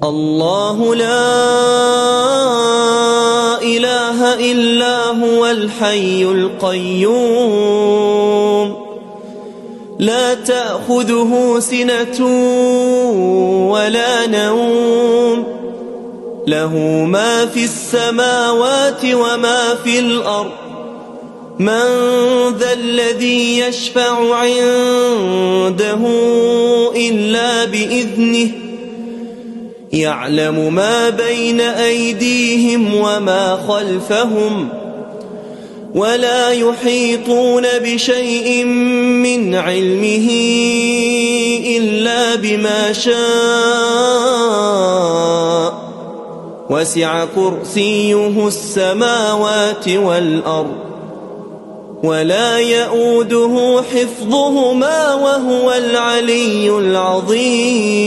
الله لا إله إلا هو الحي القيوم لا تأخذه سنة ولا نوم له ما في السماوات وما في الأرض من ذا الذي يشفع عنده إلا بإذنه يعلم ما بين أيديهم وما خلفهم ولا يحيطون بشيء من علمه إلا بما شاء وسع كرسيه السماوات والأرض ولا يؤوده حفظهما وهو العلي العظيم